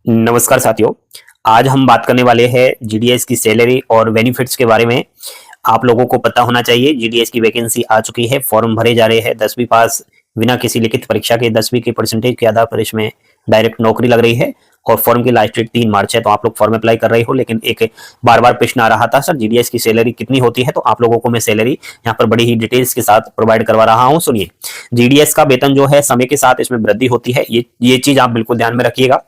नमस्कार साथियों। आज हम बात करने वाले हैं जीडीएस की सैलरी और बेनिफिट्स के बारे में। आप लोगों को पता होना चाहिए जीडीएस की वैकेंसी आ चुकी है, फॉर्म भरे जा रहे हैं। 10वीं पास बिना किसी लिखित परीक्षा के 10वीं के परसेंटेज के आधार पर इसमें डायरेक्ट नौकरी लग रही है और फॉर्म की लास्ट डेट 3 मार्च है। तो आप लोग फॉर्म अप्लाई कर रहे हो, लेकिन एक बार बार प्रश्न आ रहा था, सर जीडीएस की सैलरी कितनी होती है। तो आप लोगों को मैं सैलरी यहाँ पर बड़ी ही डिटेल्स के साथ प्रोवाइड करवा रहा हूँ। सुनिए, जीडीएस का वेतन जो है समय के साथ इसमें वृद्धि होती है। ये चीज आप बिल्कुल ध्यान में रखिएगा।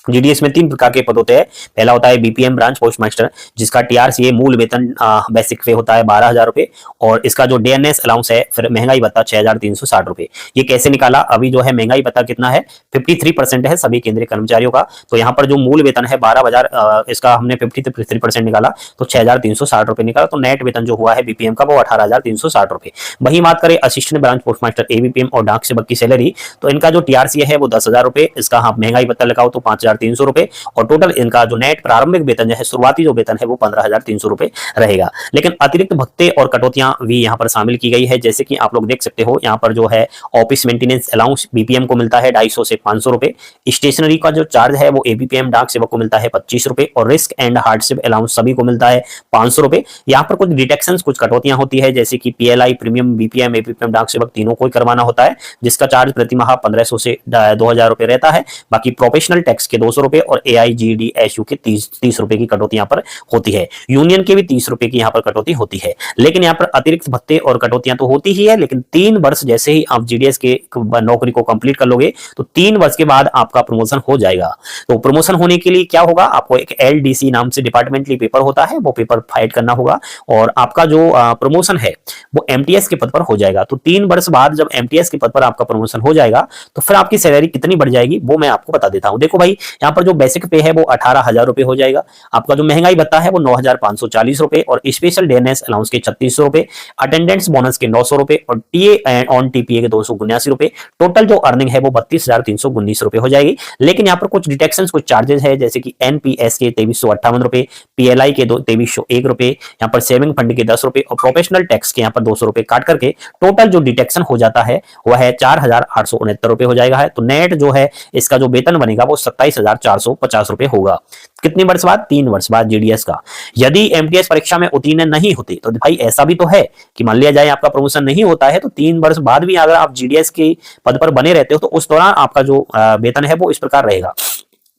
जीडीएस में 3 प्रकार के पद होते हैं। पहला होता है बीपीएम ब्रांच पोस्ट मास्टर, जिसका टीआरसीए मूल वेतन बेसिक पे होता है 12,000 रुपए, और इसका जो डीएनएस अलाउंस है फिर महंगाई भत्ता 6,360 रुपए। ये कैसे निकाला? अभी जो है महंगाई भत्ता कितना है, 53% है सभी केंद्रीय कर्मचारियों का। तो यहाँ पर जो मूल वेतन है 12,000, इसका हमने 53% निकाला तो 6,360 रुपए निकाला। तो नेट वेतन जो हुआ है बीपीएम का वो 18,360 रुपए। वही बात करें assistant branch post master ABPM और डाक सेवक की सैलरी, तो इनका जो टीआरसीए है वो 10,000 रुपए, इसका हाँ महंगाई भत्ता लगाओ तो 5,300 रुपए, और टोटल इनका जो नेट प्रारंभिक वेतन जो है, शुरुआती जो वेतन है वो 15,300 रुपए रहेगा। लेकिन अतिरिक्त भत्ते और कटौतियां भी यहाँ पर शामिल की गई है। जैसे कि आप लोग देख सकते हो, यहाँ पर जो है ऑफिस मेंटेनेंस अलाउंस बीपीएम को मिलता है 250 से 500 रुपए। स्टेशनरी का जो चार्ज है वो एबीपीएम डाक सेवक को मिलता है 25 रुपए, और रिस्क एंड हार्डशिप अलाउंस सभी को मिलता है 500 रुपए। यहाँ पर कुछ डिटेक्शन, कुछ कटौतियां होती है, जैसे कि पीएलआई प्रीमियम बीपीएम एबीपीएम डाक सेवक तीनों को ही करवाना होता है, जिसका चार्ज प्रति माह 1500 से 2,000 रुपए रहता है। बाकी प्रोफेशनल टैक्स के 200 रुपए और एआईजीडीएसयू के 30 रुपए की कटौती यहाँ पर होती है। यूनियन के भी 30 रुपए की यहाँ पर कटौती होती है। लेकिन यहाँ पर अतिरिक्त भत्ते और कटौतियां तो होती ही है, लेकिन 3 वर्ष जैसे ही आप जीडीएस के नौकरी को कंप्लीट कर लोगे तो 3 वर्ष के बाद आपका प्रमोशन हो जाएगा। तो प्रमोशन होने के लिए क्या होगा, आपको एक एलडीसी नाम से डिपार्टमेंटली पेपर होता है, वो पेपर फाइट करना होगा, और आपका जो प्रमोशन है वो एमटीएस के पद पर हो जाएगा। तो 3 वर्ष बाद जब एमटीएस के पद पर आपका प्रमोशन हो जाएगा तो फिर आपकी सैलरी कितनी बढ़ जाएगी वो मैं आपको बता देता हूं। देखो भाई, यहाँ पर जो बेसिक पे है वो 18,000 रुपए हो जाएगा। आपका जो महंगाई भत्ता है वो 9,540 रुपए, और स्पेशल डीएनएस अलाउंस के 3600 रुपए, अटेंडेंस बोनस के 900 रुपए, और टीए ऑन टीपीए के 279 रुपए। टोटल जो अर्निंग है वो 32,319 रुपए हो जाएगी। लेकिन यहाँ पर कुछ डिटेक्शन, कुछ चार्जेस है, जैसे कि एनपीएस के 2358 रुपए, पीएलआई के 2301 रुपए, यहाँ पर सेविंग फंड के 10 रुपए, और प्रोफेशनल टैक्स के यहाँ पर 200 रुपए काट करके टोटल जो डिटेक्शन हो जाता है वह है 4,869 रुपए हो जाएगा है। तो नेट जो है इसका जो वेतन बनेगा वो 27,450 रुपए होगा। कितने वर्ष बाद? 3 वर्ष बाद जीडीएस का। यदि एमटीएस परीक्षा में उत्तीर्ण नहीं होते तो भाई ऐसा भी तो है कि मान लिया जाए आपका प्रमोशन नहीं होता है तो 3 वर्ष बाद भी अगर आप जीडीएस के पद पर बने रहते हो तो उस दौरान आपका जो वेतन है वो इस प्रकार रहेगा।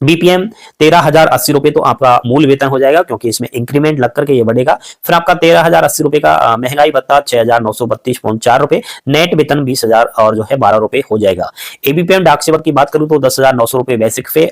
बीपीएम 13,080 रुपए तो आपका मूल वेतन हो जाएगा, क्योंकि इसमें इंक्रीमेंट लग करके ये बढ़ेगा। फिर आपका 13,080 रुपए का महंगाई भत्ता 6,932.4 रुपए, नेट वेतन 20,000 और जो है 12 रुपए हो जाएगा। एबीपीएम डाक सेवक की बात करूं तो 10,900 रुपए बेसिक पे,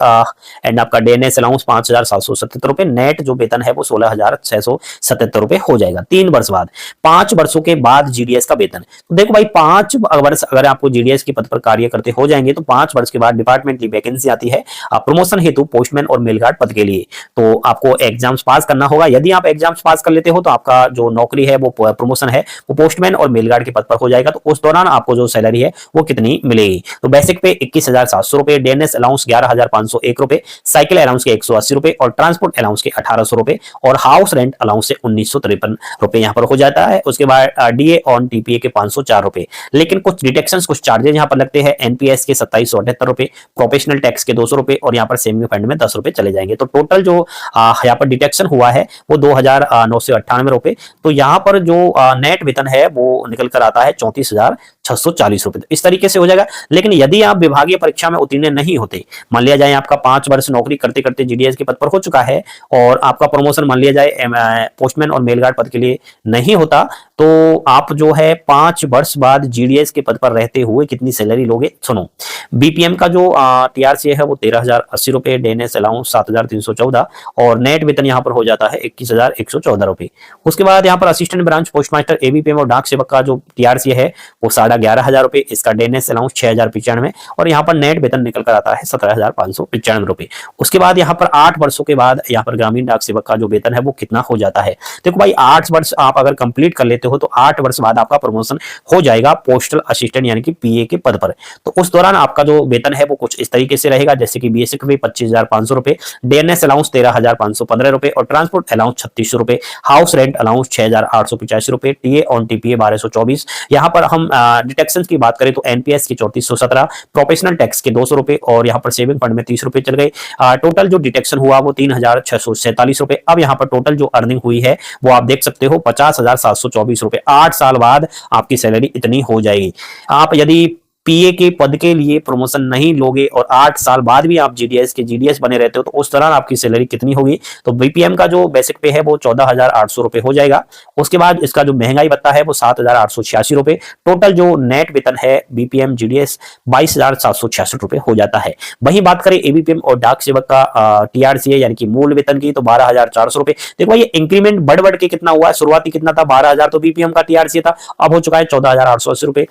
एंड आपका डीएनएस अलाउंस 5,777 रुपए, नेट जो वेतन है वो 16,677 रुपए हो जाएगा 3 वर्ष बाद। 5 वर्षों के बाद जीडीएस का वेतन, तो देखो भाई 5 वर्ष अगर आपको जीडीएस के पद पर कार्य करते हो जाएंगे तो 5 वर्ष के बाद डिपार्टमेंटली वैकेंसी आती है प्रमोशन हेतु पोस्टमैन और मेलगार्ड पद के लिए। तो आपको एग्जाम्स पास करना होगा। यदि आप एग्जाम्स पास कर लेते हो तो आपका जो नौकरी है वो प्रमोशन है वो पोस्टमैन और मेलगार्ड के पद पर हो जाएगा। तो उस दौरान आपको जो सैलरी है वो कितनी मिलेगी? तो बेसिक पे 21,700 रुपए, डीएनएस अलाउंस 11,501 रुपए, साइकिल अलाउंस के 180 रुपए, और ट्रांसपोर्ट अलाउंस के 1,800 रुपए, और हाउस रेंट अलाउंस से 1,953 रुपए यहाँ पर हो जाता है। उसके बाद डीए ऑन टीपीए के 504 रुपए। लेकिन कुछ डिटेक्शन, कुछ चार्जेस यहाँ पर लगते हैं। एनपीएस के 2,778 रुपए, प्रोफेशनल टैक्स के 200 रुपए, और यहाँ पर सेविंग फंड में 10 रुपए चले जाएंगे। तो टोटल जो यहाँ पर डिटेक्शन हुआ है वो 2,998 रुपए। तो यहाँ पर जो नेट वेतन है वो निकल कर आता है 34,640 रुपए। तो इस तरीके से हो जाएगा। लेकिन यदि आप विभागीय परीक्षा में उत्तीर्ण नहीं होते, मान लिया जाए आपका 5 वर्ष नौकरी करते करते जीडीएस के पद पर हो चुका है और आपका प्रमोशन मान लिया जाए पोस्टमैन और मेलगार्ड पद के लिए नहीं होता, तो आप जो है 5 वर्ष बाद जीडीएस के पद पर रहते हुए कितनी सैलरी लोगे? सुनो, बीपीएम का जो टीआरसीए है वो 13,080 रुपए, डीएनएस अलाउंस 7,314, और नेट वेतन यहाँ पर हो जाता है 21,114 रुपए। उसके बाद यहाँ पर assistant branch post master ABPM और डाक सेवक का जो टीआरसीए है वो 11,500 रुपए, इसका डीएनएस अलाउंस 6,095, और यहाँ पर नेट वेतन निकल कर आता है 17,595 रुपए। उसके बाद यहाँ पर 8 वर्षों के बाद यहाँ पर ग्रामीण डाक सेवक का जो वेतन है वो कितना हो जाता है? देखो भाई 8 वर्ष आप अगर कंप्लीट कर लेते हो तो 8 वर्ष बाद आपका प्रमोशन हो जाएगा पोस्टल असिस्टेंट यानी कि पीए के पद पर। तो उस दौरान आपका जो वेतन है वो कुछ इस तरीके से रहेगा, जैसे कि बेसिक पे 25,500 रुपए, डीएनएस अलाउंस 13,515 रुपए और ट्रांसपोर्ट अलाउंस 3600 रुपए, हाउस रेंट अलाउंस 6,885 रुपए, टीए ऑन टीपीए 1224। यहाँ पर हम डिटेक्शन की बात करें तो एनपीएस की 3417, प्रोफेशनल टैक्स के 200 रुपए और यहाँ पर सेविंग फंड में 30 रुपए चल गए। टोटल जो डिटेक्शन हुआ वो 3,647 रुपए। अब यहाँ पर टोटल जो अर्निंग हुई है वो आप देख सकते हो 50,724 रुपए। 8 साल बाद आपकी सैलरी इतनी हो जाएगी। आप यदि पीए के पद के लिए प्रमोशन नहीं लोगे और 8 साल बाद भी आप जीडीएस के जीडीएस बने रहते हो तो उस दौरान आपकी सैलरी कितनी होगी? तो बीपीएम का जो बेसिक पे है वो 14,800 रुपए हो जाएगा। उसके बाद इसका जो महंगाई भत्ता है वो 7,886 रुपए। टोटल जो नेट वेतन है बीपीएम जीडीएस 22,766 रुपए हो जाता है। वहीं बात करें एबीपीएम और डाक सेवक का टीआरसीए यानी कि मूल वेतन की तो 12,400 रुपए। देखो ये इंक्रीमेंट बढ़ के कितना हुआ है, शुरुआती कितना था 12,000 तो बीपीएम का टीआरसीए था, अब हो चुका है 14,880 रुपए।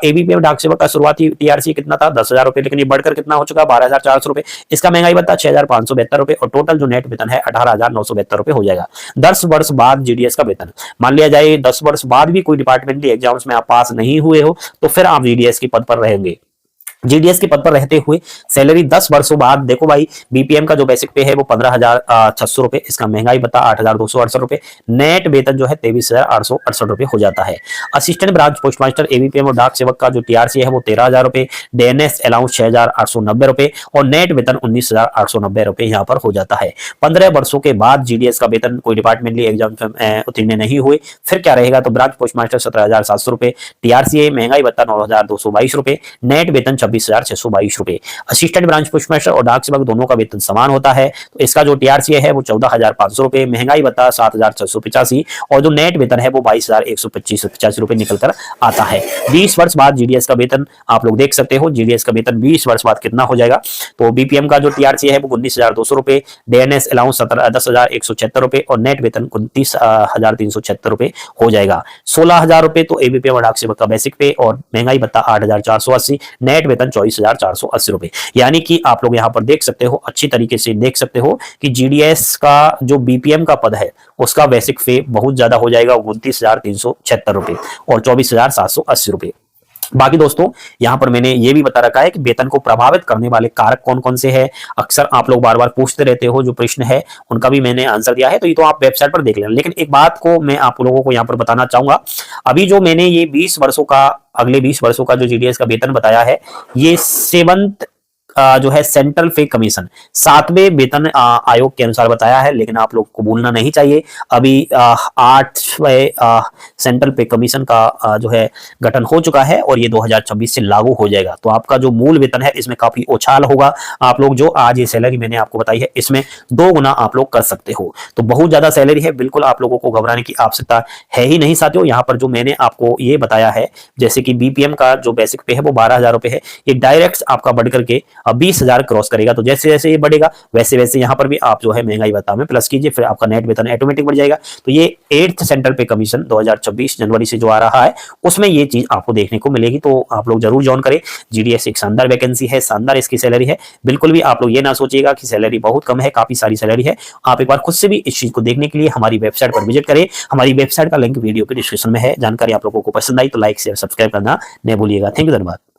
एबीपीएम डाक सेवक शुरुआती टीआरसी कितना था 10,000 रुपए, लेकिन ये बढ़कर कितना हो चुका है 12,400 रुपए। इसका महंगाई भत्ता 6,572 रुपए और टोटल जो नेट वेतन है 18,972 रुपए हो जाएगा। 10 वर्ष बाद जीडीएस का वेतन, मान लिया जाए 10 वर्ष बाद भी कोई डिपार्टमेंटली एग्जाम्स में आप पास नहीं हुए हो तो फिर आप जीडीएस के पद पर रहेंगे। जीडीएस के पद पर रहते हुए सैलरी 10 वर्षों बाद देखो भाई बीपीएम का जो बेसिक पे है वो 15,600 रुपए, इसका महंगाई भत्ता 8,268 रुपए, नेट वेतन जो है 23,868 रुपए हो जाता है। असिस्टेंट ब्रांच पोस्टमास्टर एबीपीएम और डाक सेवक का जो टीआरसी है वो 13,000 रुपए, डीएनएस अलाउंस 6,890 रुपए और नेट वेतन 19,890 रुपए यहाँ पर हो जाता है। 15 वर्षों के बाद जीडीएस का वेतन कोई डिपार्टमेंटली एग्जाम उत्तीर्ण नहीं हुए फिर क्या रहेगा? तो ब्रांच पोस्टमास्टर 17,700 रुपए, टीआरसी महंगाई भत्ता 9,222 रुपए, नेट वेतन 26,622 रुपए। असिस्टेंट ब्रांच पोस्टमास्टर और डाक सेवक दोनों का वेतन समान होता है तो इसका जो टीआरसीए है वो 14,500 रुपए, महंगाई भत्ता 7,685 और जो नेट वेतन है वो 22,125 रुपए निकलकर आता है। 20 वर्ष बाद जीडीएस का वेतन आप लोग देख सकते हो, जीडीएस का वेतन 20 वर्ष बाद कितना हो जाएगा? तो बीपीएम का जो टीआरसीए है वो 19,200 रुपए, डीएनएस अलाउंस 10,176 रुपए और नेट वेतन 29,376 रुपए हो जाएगा। 16,000 रुपए तो एबीपीएम और डाक सेवक का बेसिक पे और महंगाई भत्ता 8,480, नेट वेतन 24,480 रुपए। यानी कि आप लोग यहां पर देख सकते हो, अच्छी तरीके से देख सकते हो कि जीडीएस का जो बीपीएम का पद है उसका बेसिक पे बहुत ज्यादा हो जाएगा 29,376 रुपए और 24,780 रुपए। बाकी दोस्तों यहां पर मैंने ये भी बता रखा है कि वेतन को प्रभावित करने वाले कारक कौन कौन से हैं। अक्सर आप लोग बार बार पूछते रहते हो, जो प्रश्न है उनका भी मैंने आंसर दिया है, तो ये तो आप वेबसाइट पर देख लेना। लेकिन एक बात को मैं आप लोगों को यहां पर बताना चाहूंगा, अभी जो मैंने ये 20 वर्षों का अगले 20 वर्षों का जो जीडीएस का वेतन बताया है ये 7th जो है सेंट्रल पे कमीशन 7वें वेतन आयोग के अनुसार बताया है, लेकिन आप लोग को भूलना नहीं चाहिए अभी 8वें सेंट्रल पे कमीशन का जो है गठन हो चुका है और ये 2026 से लागू हो जाएगा। तो आपका जो मूल वेतन है इसमें काफी उछाल होगा। आप लोग जो आज ये सैलरी मैंने आपको बताई है इसमें 2 गुना आप लोग कर सकते हो, तो बहुत ज्यादा सैलरी है। बिल्कुल आप लोगों को घबराने की आवश्यकता है ही नहीं साथियों। यहाँ पर जो मैंने आपको ये बताया है, जैसे कि बीपीएम का जो बेसिक पे है वो 12,000 रुपए है, ये डायरेक्ट आपका बढ़ करके 20,000 क्रॉस करेगा। तो जैसे जैसे ये बढ़ेगा वैसे वैसे यहाँ पर भी आप जो है महंगाई भत्ता में प्लस कीजिए, फिर आपका नेट वेतन ऑटोमेटिक बढ़ जाएगा। तो ये 8th सेंट्रल पे कमीशन 2026 जनवरी से जो आ रहा है उसमें ये चीज आपको देखने को मिलेगी। तो आप लोग जरूर ज्वाइन करें। जीडीएस एक शानदार वैकेंसी है, शानदार इसकी सैलरी है। बिल्कुल भी आप लोग ये ना सोचिएगा कि सैलरी बहुत कम है, काफी सारी सैलरी है। आप एक बार खुद से भी इस चीज को देखने के लिए हमारी वेबसाइट पर विजिट करें। हमारी वेबसाइट का लिंक वीडियो के डिस्क्रिप्शन में है। जानकारी आप लोगों को पसंद आई तो लाइक शेयर सब्सक्राइब करना नहीं भूलिएगा। थैंक यू, धन्यवाद।